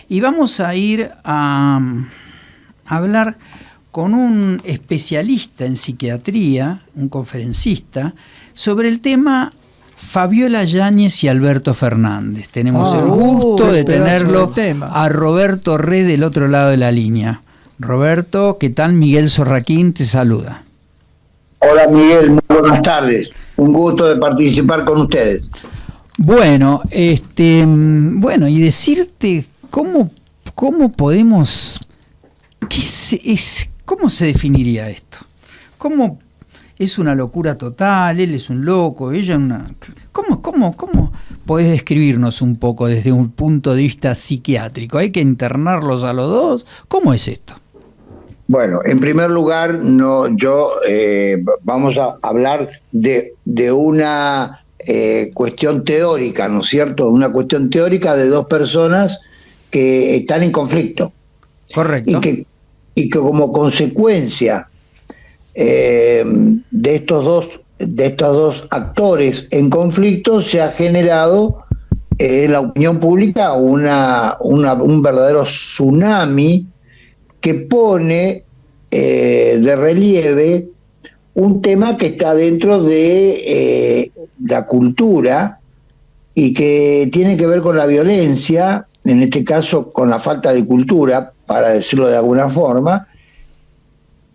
Y vamos a ir a hablar con un especialista en psiquiatría, un conferencista, sobre el tema Fabiola Yáñez y Alberto Fernández. Tenemos el gusto de tenerlo a Roberto Re del otro lado de la línea. Roberto, ¿qué tal? Miguel Sorraquín te saluda. Hola Miguel, muy buenas tardes. Un gusto de participar con ustedes. Bueno, y decirte cómo podemos, ¿cómo se definiría esto? ¿Cómo es una locura total? Él es un loco, ella una. ¿Cómo podés describirnos un poco desde un punto de vista psiquiátrico? ¿Hay que internarlos a los dos? ¿Cómo es esto? Bueno, en primer lugar, vamos a hablar de una cuestión teórica, ¿no es cierto? Una cuestión teórica de dos personas que están en conflicto. Correcto. Y que como consecuencia de estos dos actores en conflicto se ha generado en la opinión pública un verdadero tsunami que pone de relieve un tema que está dentro de la cultura y que tiene que ver con la violencia, en este caso con la falta de cultura, para decirlo de alguna forma,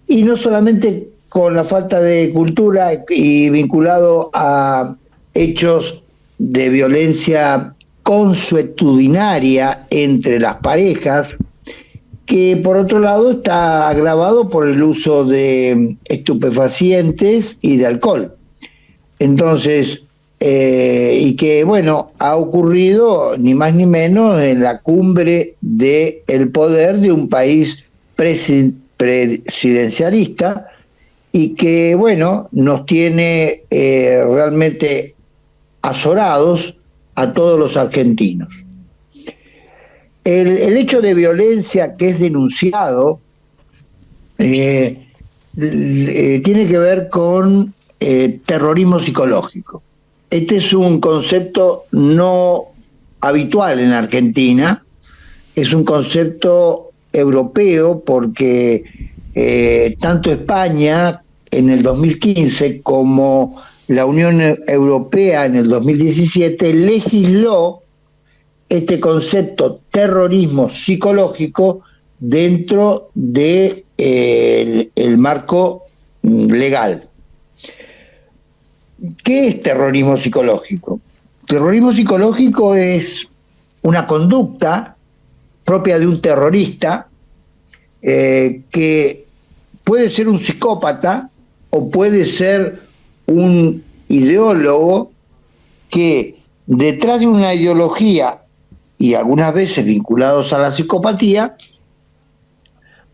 y no solamente con la falta de cultura y vinculado a hechos de violencia consuetudinaria entre las parejas, que por otro lado está agravado por el uso de estupefacientes y de alcohol. Entonces, y que bueno, ha ocurrido ni más ni menos en la cumbre del poder de un país presidencialista y que bueno, nos tiene realmente azorados a todos los argentinos. El hecho de violencia que es denunciado tiene que ver con terrorismo psicológico. Este es un concepto no habitual en Argentina, es un concepto europeo porque tanto España en el 2015 como la Unión Europea en el 2017 legisló este concepto terrorismo psicológico dentro de el marco legal. ¿Qué es terrorismo psicológico? Terrorismo psicológico es una conducta propia de un terrorista que puede ser un psicópata o puede ser un ideólogo que detrás de una ideología y algunas veces vinculados a la psicopatía,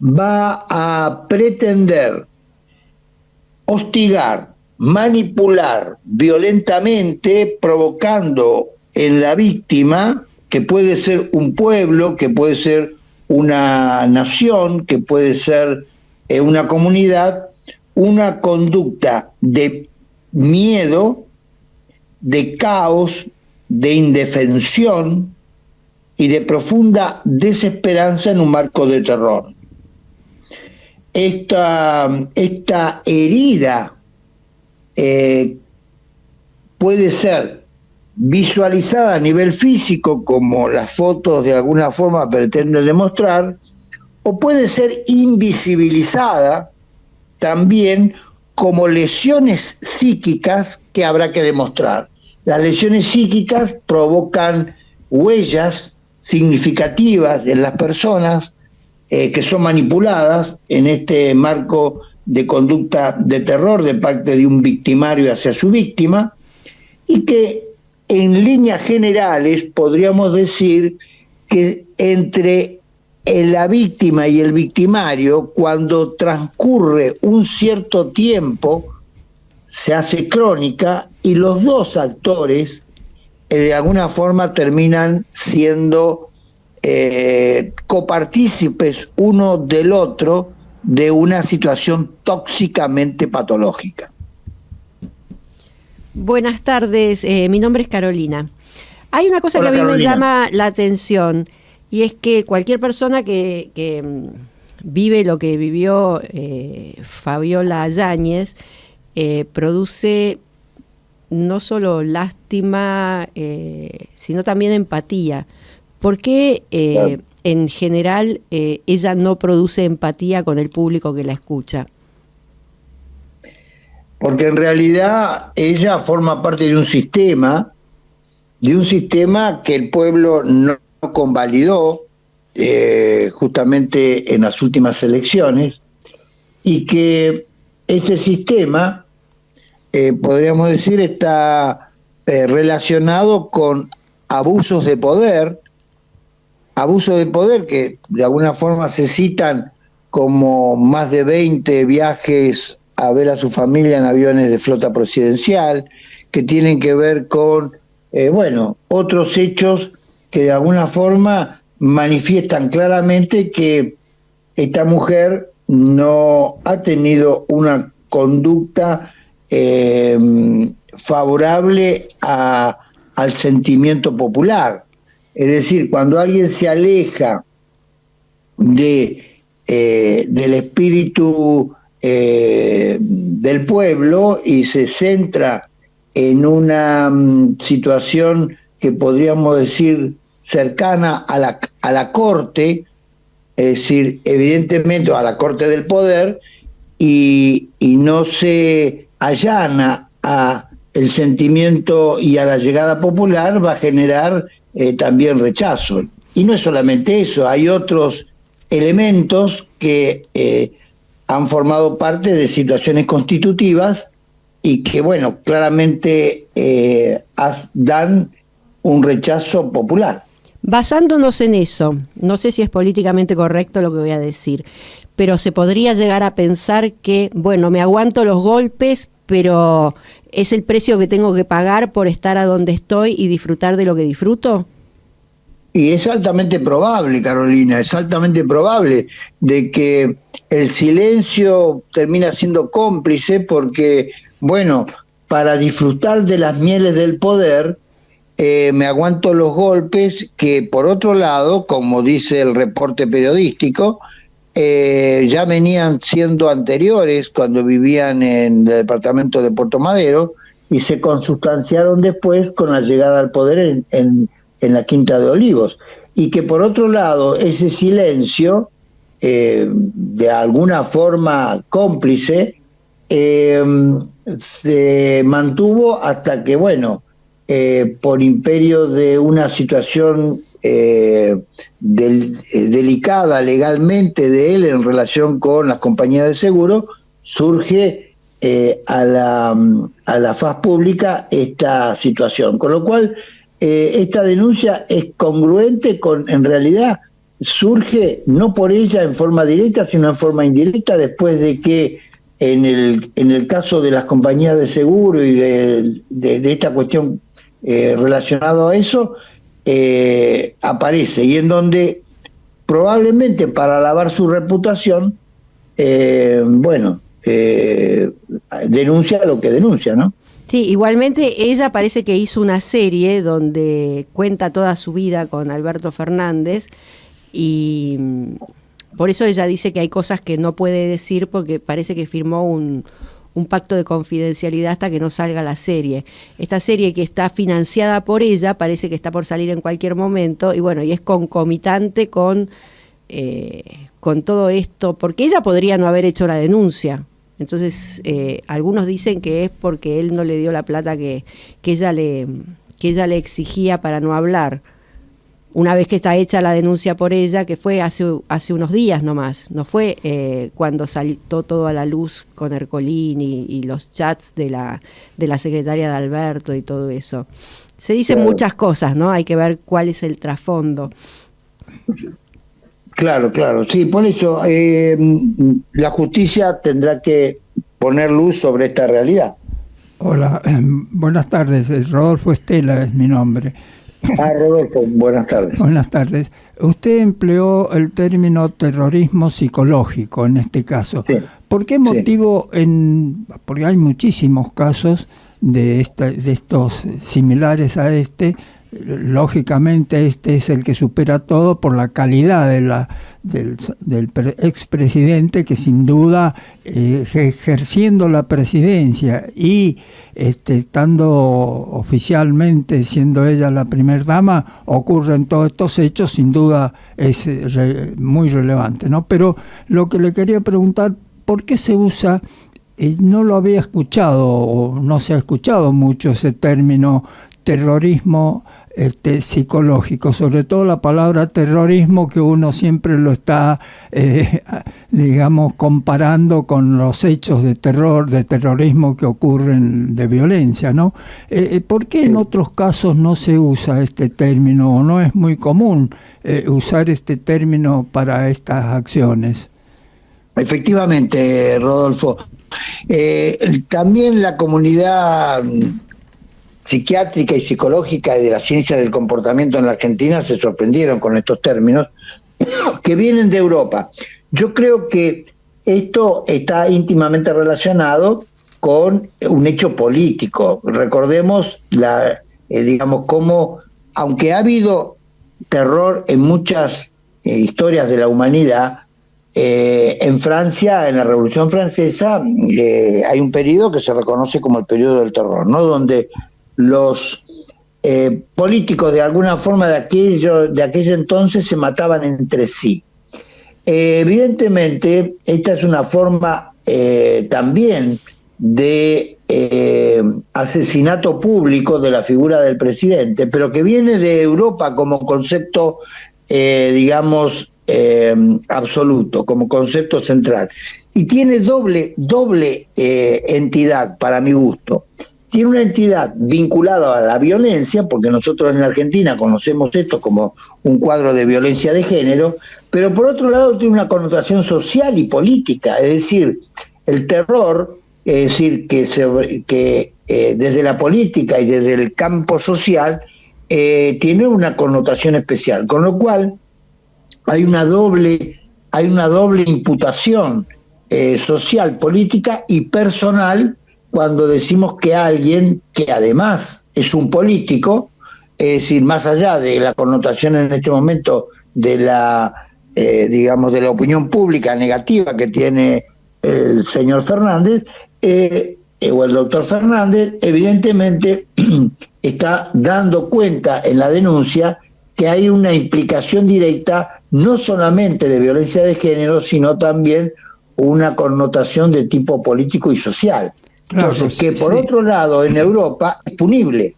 va a pretender hostigar, manipular violentamente, provocando en la víctima, que puede ser un pueblo, que puede ser una nación, que puede ser una comunidad, una conducta de miedo, de caos, de indefensión y de profunda desesperanza en un marco de terror. Esta herida puede ser visualizada a nivel físico, como las fotos de alguna forma pretenden demostrar, o puede ser invisibilizada también como lesiones psíquicas que habrá que demostrar. Las lesiones psíquicas provocan huellas significativas en las personas que son manipuladas en este marco de conducta de terror de parte de un victimario hacia su víctima, y que en líneas generales podríamos decir que entre la víctima y el victimario, cuando transcurre un cierto tiempo, se hace crónica y los dos actores de alguna forma terminan siendo copartícipes uno del otro de una situación tóxicamente patológica. Buenas tardes, mi nombre es Carolina. Hay una cosa que a mí me llama la atención, Y es que cualquier persona que vive lo que vivió Fabiola Yáñez, produce no solo lástima, sino también empatía. ¿Por qué Claro. en general ella no produce empatía con el público que la escucha? Porque en realidad ella forma parte de un sistema que el pueblo no convalidó justamente en las últimas elecciones, y que este sistema, podríamos decir, está relacionado con abusos de poder que de alguna forma se citan como más de 20 viajes a ver a su familia en aviones de flota presidencial, que tienen que ver con, otros hechos que de alguna forma manifiestan claramente que esta mujer no ha tenido una conducta favorable al sentimiento popular. Es decir, cuando alguien se aleja del espíritu del pueblo y se centra en una situación que podríamos decir cercana a la corte, es decir, evidentemente a la corte del poder, y no se allana a el sentimiento y a la llegada popular, va a generar también rechazo. Y no es solamente eso, hay otros elementos que han formado parte de situaciones constitutivas y que, claramente dan un rechazo popular. Basándonos en eso, no sé si es políticamente correcto lo que voy a decir, pero se podría llegar a pensar que, me aguanto los golpes, pero ¿es el precio que tengo que pagar por estar a donde estoy y disfrutar de lo que disfruto? Y es altamente probable, Carolina, es altamente probable de que el silencio termina siendo cómplice porque, para disfrutar de las mieles del poder, me aguanto los golpes que, por otro lado, como dice el reporte periodístico, ya venían siendo anteriores cuando vivían en el departamento de Puerto Madero y se consustanciaron después con la llegada al poder en la Quinta de Olivos. Y que, por otro lado, ese silencio, de alguna forma cómplice, se mantuvo hasta que, por imperio de una situación delicada legalmente de él en relación con las compañías de seguro, surge a la faz pública esta situación. Con lo cual, esta denuncia es congruente con, en realidad, surge no por ella en forma directa, sino en forma indirecta, después de que en el caso de las compañías de seguro y de esta cuestión relacionado a eso, aparece, y en donde probablemente para lavar su reputación, denuncia lo que denuncia, ¿no? Sí, igualmente ella parece que hizo una serie donde cuenta toda su vida con Alberto Fernández y por eso ella dice que hay cosas que no puede decir porque parece que firmó un pacto de confidencialidad hasta que no salga la serie. Esta serie, que está financiada por ella, parece que está por salir en cualquier momento y es concomitante con todo esto, porque ella podría no haber hecho la denuncia. Entonces, algunos dicen que es porque él no le dio la plata que ella le exigía para no hablar. Una vez que está hecha la denuncia por ella, que fue hace unos días nomás, no fue cuando salió todo a la luz con Ercolín y los chats de la secretaria de Alberto y todo eso. Se dicen muchas cosas, ¿no? Hay que ver cuál es el trasfondo. Claro, sí, por eso la justicia tendrá que poner luz sobre esta realidad. Hola, buenas tardes, Rodolfo Estela es mi nombre. Rodolfo, buenas tardes. Buenas tardes. Usted empleó el término terrorismo psicológico en este caso. Sí. ¿Por qué motivo? Porque hay muchísimos casos de estos similares a este, lógicamente este es el que supera todo por la calidad del expresidente, que sin duda ejerciendo la presidencia y estando oficialmente siendo ella la primera dama, ocurren todos estos hechos, sin duda es muy relevante, ¿no? Pero lo que le quería preguntar, ¿por qué se usa? No lo había escuchado, o no se ha escuchado mucho ese término terrorismo psicológico, sobre todo la palabra terrorismo, que uno siempre lo está, digamos, comparando con los hechos de terror, de terrorismo que ocurren, de violencia, ¿no? ¿Por qué en otros casos no se usa este término, o no es muy común usar este término para estas acciones? Efectivamente, Rodolfo. También la comunidad psiquiátrica y psicológica y de la ciencia del comportamiento en la Argentina se sorprendieron con estos términos que vienen de Europa. Yo creo que esto está íntimamente relacionado con un hecho político. Recordemos digamos, cómo, aunque ha habido terror en muchas historias de la humanidad, en Francia, en la Revolución Francesa, hay un periodo que se reconoce como el periodo del terror, ¿no? Donde los políticos de alguna forma de aquello entonces se mataban entre sí. Evidentemente, esta es una forma también de asesinato público de la figura del presidente, pero que viene de Europa como concepto, digamos, absoluto, como concepto central, y tiene doble entidad para mi gusto. Tiene una entidad vinculada a la violencia, porque nosotros en la Argentina conocemos esto como un cuadro de violencia de género, pero por otro lado tiene una connotación social y política, es decir, el terror, es decir, que desde la política y desde el campo social tiene una connotación especial, con lo cual hay una doble imputación social, política y personal cuando decimos que alguien que además es un político, es decir, más allá de la connotación en este momento de digamos, de la opinión pública negativa que tiene el señor Fernández, o el doctor Fernández, evidentemente está dando cuenta en la denuncia que hay una implicación directa no solamente de violencia de género, sino también una connotación de tipo político y social. Claro, entonces, que por otro lado en Europa es punible.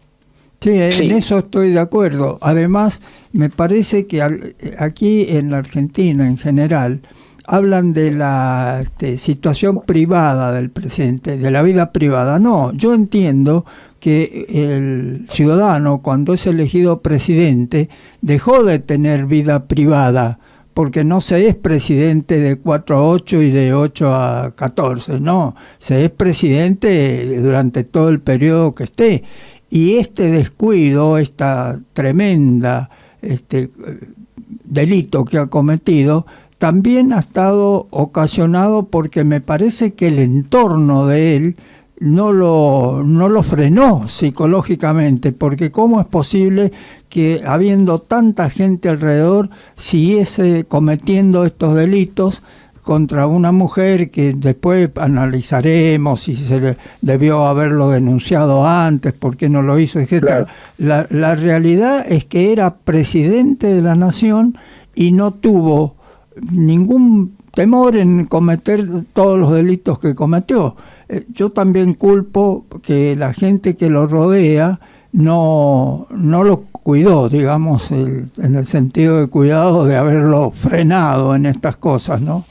Sí, en eso estoy de acuerdo. Además, me parece que aquí en la Argentina en general hablan de la situación privada del presidente, de la vida privada. No, yo entiendo que el ciudadano, cuando es elegido presidente, dejó de tener vida privada, porque no se es presidente de 4 a 8 y de 8 a 14, no, se es presidente durante todo el periodo que esté. Y este descuido, esta tremenda delito que ha cometido, también ha estado ocasionado porque me parece que el entorno de él no lo frenó psicológicamente, porque ¿cómo es posible que habiendo tanta gente alrededor siguiese cometiendo estos delitos contra una mujer que después analizaremos si se debió haberlo denunciado antes, por qué no lo hizo, etcétera? Claro. La realidad es que era presidente de la nación y no tuvo ningún temor en cometer todos los delitos que cometió. Yo también culpo que la gente que lo rodea no lo cuidó, digamos, en el sentido de cuidado de haberlo frenado en estas cosas, ¿no?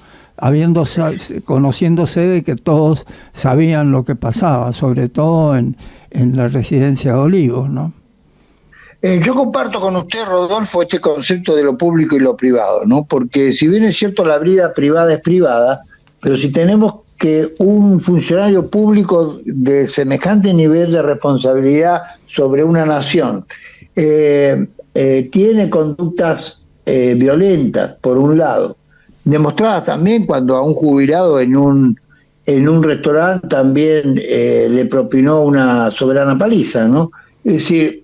Conociéndose de que todos sabían lo que pasaba, sobre todo en la residencia de Olivos, ¿no? Yo comparto con usted, Rodolfo, este concepto de lo público y lo privado, ¿no? Porque si bien es cierto la vida privada es privada, pero si tenemos que un funcionario público de semejante nivel de responsabilidad sobre una nación tiene conductas violentas, por un lado, demostradas también cuando a un jubilado en un restaurante también le propinó una soberana paliza, ¿no? Es decir,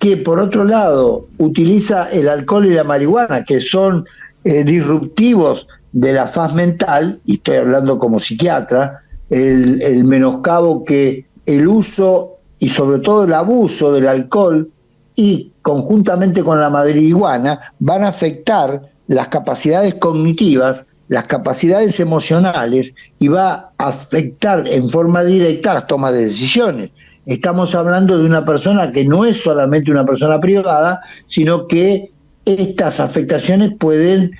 que por otro lado utiliza el alcohol y la marihuana, que son disruptivos de la faz mental, y estoy hablando como psiquiatra, el menoscabo que el uso y sobre todo el abuso del alcohol y conjuntamente con la marihuana van a afectar las capacidades cognitivas, las capacidades emocionales, y va a afectar en forma directa las tomas de decisiones. Estamos hablando de una persona que no es solamente una persona privada, sino que estas afectaciones pueden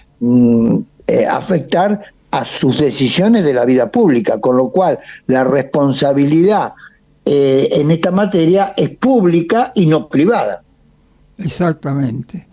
afectar a sus decisiones de la vida pública, con lo cual la responsabilidad en esta materia es pública y no privada. Exactamente.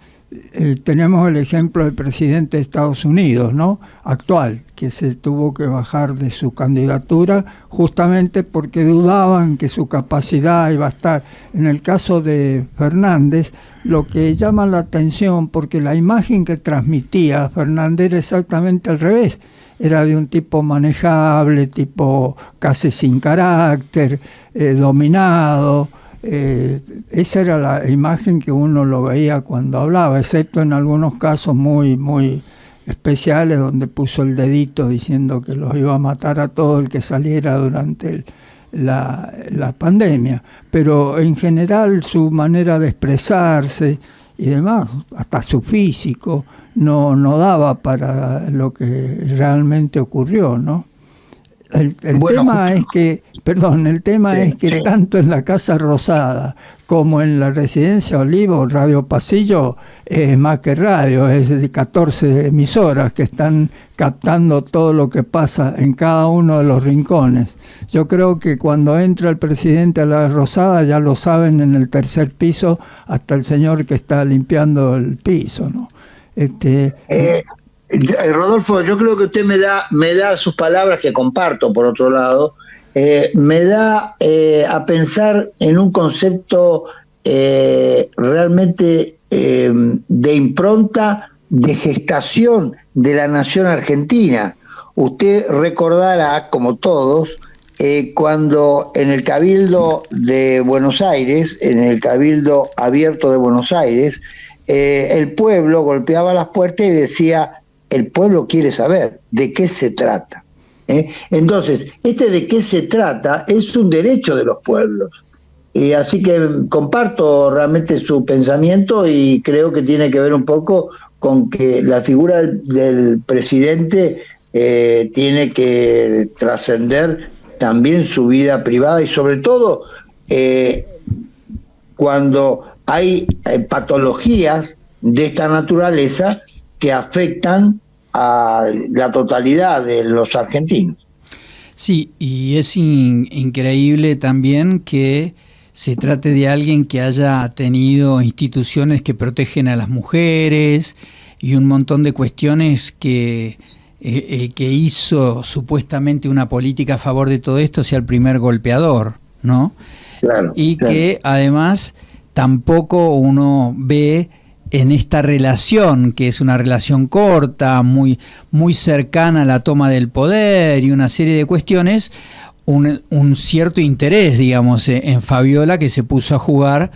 Tenemos el ejemplo del presidente de Estados Unidos, ¿no?, actual, que se tuvo que bajar de su candidatura justamente porque dudaban que su capacidad iba a estar. En el caso de Fernández, lo que llama la atención, porque la imagen que transmitía Fernández era exactamente al revés, era de un tipo manejable, tipo casi sin carácter, dominado. Esa era la imagen que uno lo veía cuando hablaba, excepto en algunos casos muy, muy especiales donde puso el dedito diciendo que los iba a matar a todo el que saliera durante la pandemia. Pero en general su manera de expresarse y demás, hasta su físico, no daba para lo que realmente ocurrió, ¿no? El tema es que tanto en la Casa Rosada como en la Residencia Olivo, Radio Pasillo es más que radio, es de 14 emisoras que están captando todo lo que pasa en cada uno de los rincones. Yo creo que cuando entra el presidente a la Rosada ya lo saben en el tercer piso, hasta el señor que está limpiando el piso, ¿no? Rodolfo, yo creo que usted me da sus palabras, que comparto por otro lado, me da a pensar en un concepto realmente de impronta, de gestación de la nación argentina. Usted recordará, como todos, cuando en el Cabildo de Buenos Aires, en el Cabildo Abierto de Buenos Aires, el pueblo golpeaba las puertas y decía: el pueblo quiere saber de qué se trata. Entonces, de qué se trata es un derecho de los pueblos. Así que comparto realmente su pensamiento y creo que tiene que ver un poco con que la figura del presidente tiene que trascender también su vida privada, y sobre todo cuando hay patologías de esta naturaleza que afectan a la totalidad de los argentinos. Sí, y es increíble también que se trate de alguien que haya tenido instituciones que protegen a las mujeres y un montón de cuestiones que el que hizo supuestamente una política a favor de todo esto sea el primer golpeador, ¿no? Claro, y claro. Que además tampoco uno ve en esta relación, que es una relación corta, muy, muy cercana a la toma del poder y una serie de cuestiones, un cierto interés, digamos, en Fabiola, que se puso a jugar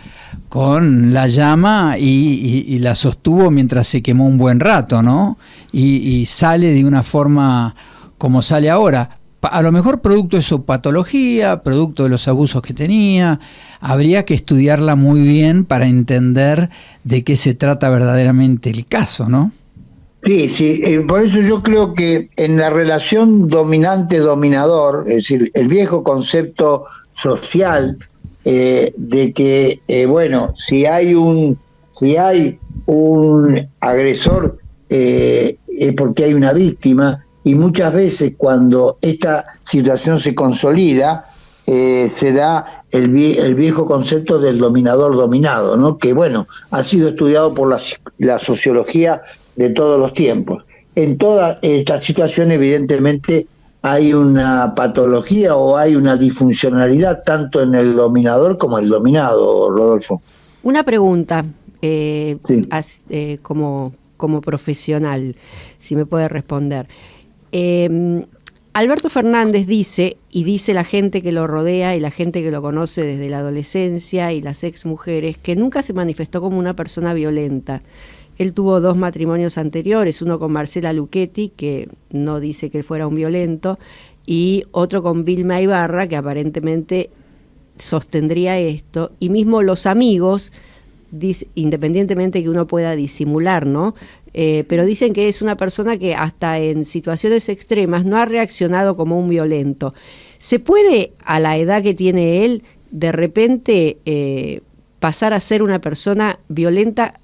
con la llama y la sostuvo mientras se quemó un buen rato, ¿no? Y sale de una forma como sale ahora. A lo mejor producto de su patología, producto de los abusos que tenía. Habría que estudiarla muy bien para entender de qué se trata verdaderamente el caso, ¿no? Sí, por eso yo creo que en la relación dominante-dominador, es decir, el viejo concepto social de que, si hay un agresor es porque hay una víctima, y muchas veces cuando esta situación se consolida, se da el viejo concepto del dominador-dominado, ¿no? Que ha sido estudiado por la sociología de todos los tiempos. En toda esta situación, evidentemente, hay una patología o hay una disfuncionalidad tanto en el dominador como el dominado, Rodolfo. Una pregunta, Sí. como profesional, si me puede responder. Alberto Fernández dice, y dice la gente que lo rodea y la gente que lo conoce desde la adolescencia y las exmujeres, que nunca se manifestó como una persona violenta. Él tuvo 2 matrimonios anteriores, uno con Marcela Luchetti, que no dice que él fuera un violento, y otro con Vilma Ibarra, que aparentemente sostendría esto, y mismo los amigos, independientemente que uno pueda disimular, ¿no? Pero dicen que es una persona que hasta en situaciones extremas no ha reaccionado como un violento. ¿Se puede, a la edad que tiene él, de repente pasar a ser una persona violenta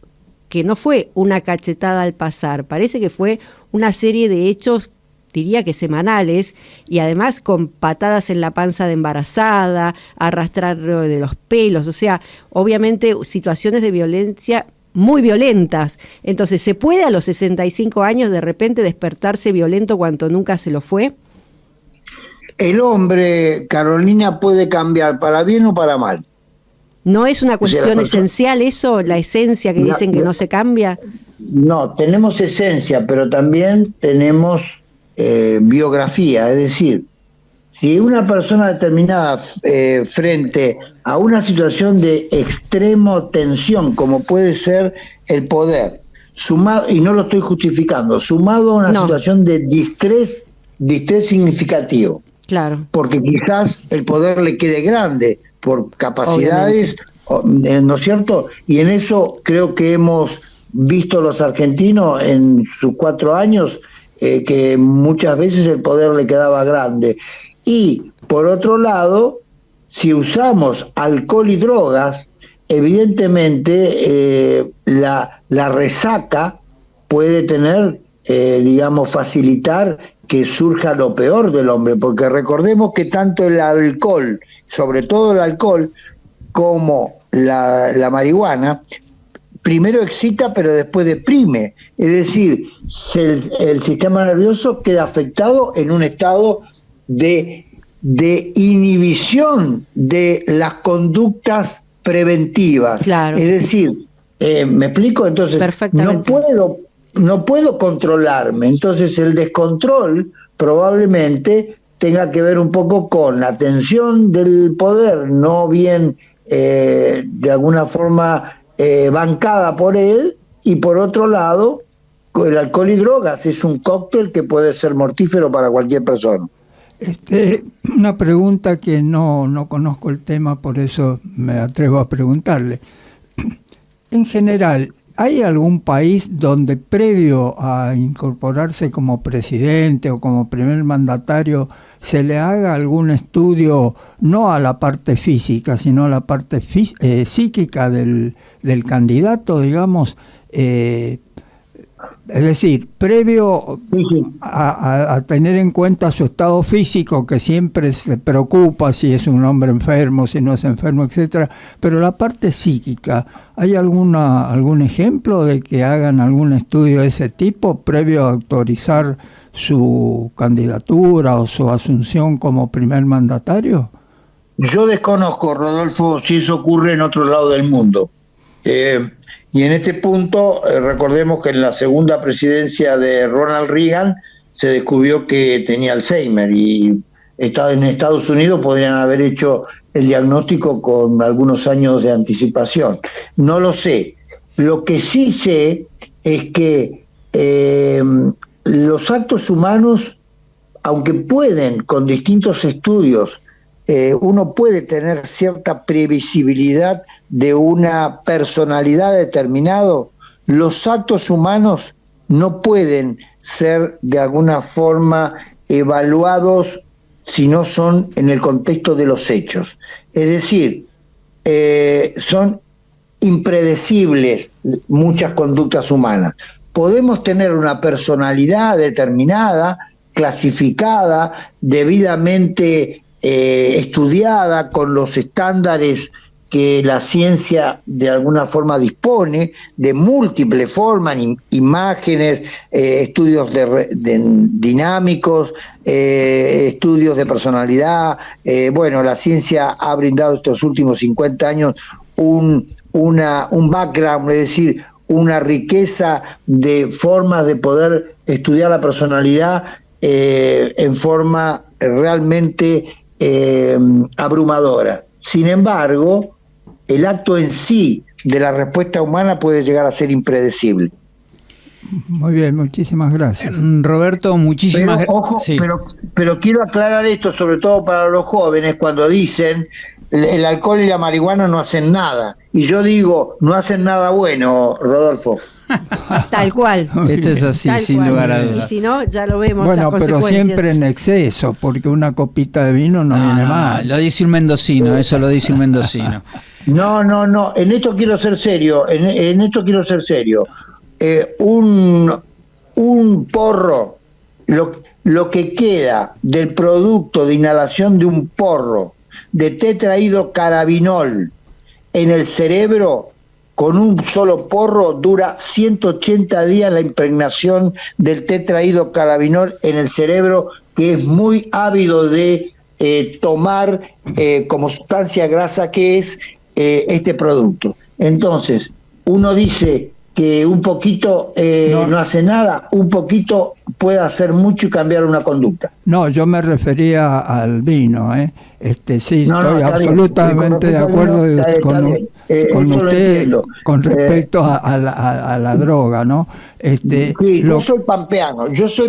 que no fue una cachetada al pasar? Parece que fue una serie de hechos, diría que semanales, y además con patadas en la panza de embarazada, arrastrarlo de los pelos, o sea, obviamente situaciones de violencia muy violentas. Entonces, ¿se puede a los 65 años de repente despertarse violento cuando nunca se lo fue? El hombre, Carolina, puede cambiar para bien o para mal. ¿No es una cuestión esencial eso, la esencia que dicen que no se cambia? No, tenemos esencia, pero también tenemos biografía, es decir, si una persona determinada frente a una situación de extremo tensión, como puede ser el poder, sumado, y no lo estoy justificando, sumado a una situación de distrés significativo, claro, porque quizás el poder le quede grande por capacidades, ¿no es cierto? Y en eso creo que hemos visto los argentinos en sus 4 años, que muchas veces el poder le quedaba grande. Y por otro lado, si usamos alcohol y drogas, evidentemente la resaca puede tener, facilitar que surja lo peor del hombre, porque recordemos que tanto el alcohol, sobre todo el alcohol, como la marihuana, primero excita pero después deprime, es decir, el sistema nervioso queda afectado en un estado de inhibición de las conductas preventivas. Claro. Es decir, ¿me explico? Entonces, no puedo controlarme. Entonces, el descontrol probablemente tenga que ver un poco con la tensión del poder, no bien de alguna forma bancada por él, y por otro lado, el alcohol y drogas es un cóctel que puede ser mortífero para cualquier persona. Una pregunta que no conozco el tema, por eso me atrevo a preguntarle. En general, ¿hay algún país donde previo a incorporarse como presidente o como primer mandatario se le haga algún estudio, no a la parte física, sino a la parte psíquica del candidato, digamos? Es decir, previo a tener en cuenta su estado físico, que siempre se preocupa si es un hombre enfermo, si no es enfermo, etcétera, pero la parte psíquica, ¿hay algún ejemplo de que hagan algún estudio de ese tipo previo a autorizar su candidatura o su asunción como primer mandatario? Yo desconozco, Rodolfo, si eso ocurre en otro lado del mundo. Y en este punto, recordemos que en la segunda presidencia de Ronald Reagan se descubrió que tenía Alzheimer, y en Estados Unidos podrían haber hecho el diagnóstico con algunos años de anticipación. No lo sé. Lo que sí sé es que los actos humanos, aunque pueden, con distintos estudios, uno puede tener cierta previsibilidad de una personalidad determinada, los actos humanos no pueden ser de alguna forma evaluados si no son en el contexto de los hechos. Es decir, son impredecibles muchas conductas humanas. Podemos tener una personalidad determinada, clasificada, debidamente estudiada con los estándares que la ciencia de alguna forma dispone, de múltiples formas, imágenes, estudios dinámicos, estudios de personalidad. Bueno, la ciencia ha brindado estos últimos 50 años un background, es decir, una riqueza de formas de poder estudiar la personalidad en forma realmente abrumadora. Sin embargo, el acto en sí de la respuesta humana puede llegar a ser impredecible. Muy bien, muchísimas gracias. Roberto, muchísimas Pero, ojo, sí. pero quiero aclarar esto, sobre todo para los jóvenes, cuando dicen el alcohol y la marihuana no hacen nada. Y yo digo, no hacen nada bueno, Rodolfo. Tal cual. Esto es así, Tal sin cual. lugar a Y dudas. si no, ya lo vemos. Bueno, las pero consecuencias. siempre en exceso, porque una copita de vino no viene mal. Lo dice un mendocino, eso lo dice un mendocino. No, en esto quiero ser serio, en esto quiero ser serio. Un porro, lo que queda del producto de inhalación de un porro de tetrahidrocannabinol en el cerebro, con un solo porro dura 180 días la impregnación del tetrahidrocannabinol en el cerebro, que es muy ávido de tomar como sustancia grasa que es este producto. Entonces, uno dice que un poquito no hace nada, un poquito puede hacer mucho y cambiar una conducta. No, yo me refería al vino, ¿eh? Sí, No, estoy está absolutamente bien. de acuerdo Está bien. con Esto lo usted entiendo. con respecto a la droga, ¿no? Sí, yo soy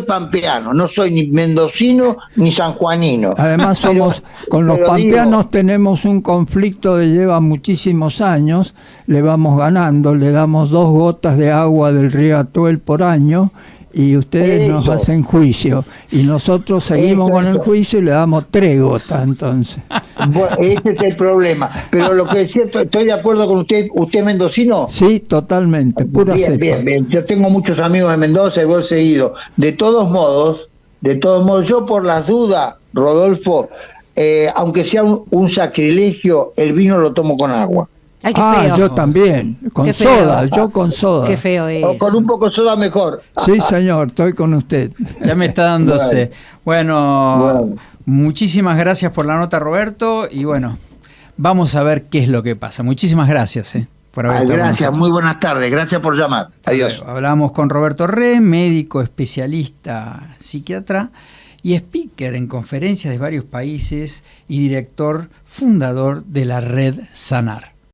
pampeano, no soy ni mendocino ni sanjuanino. Además somos, con los pampeanos tenemos un conflicto de lleva muchísimos años, le vamos ganando, le damos 2 gotas de agua del río Atuel por año, y ustedes nos hacen juicio, y nosotros seguimos con el juicio y le damos 3 gotas, entonces. Bueno, ese es el problema, pero lo que es cierto, estoy de acuerdo con usted. ¿Usted es mendocino? Sí, totalmente, pura cepa. Bien, yo tengo muchos amigos de Mendoza y vos he seguido. De todos modos, yo por las dudas, Rodolfo, aunque sea un sacrilegio, el vino lo tomo con agua. Ay, qué feo. Yo también, con Qué feo. soda, yo con soda. Qué feo es. O con un poco de soda mejor. Sí, señor, estoy con usted. Ya me está dándose. Bueno, muchísimas gracias por la nota, Roberto, y bueno, vamos a ver qué es lo que pasa. Muchísimas gracias por haber estado con Gracias, nosotros. muy buenas tardes, gracias por llamar. Adiós. Hablamos con Roberto Re, médico especialista psiquiatra y speaker en conferencias de varios países y director fundador de la red Sanar.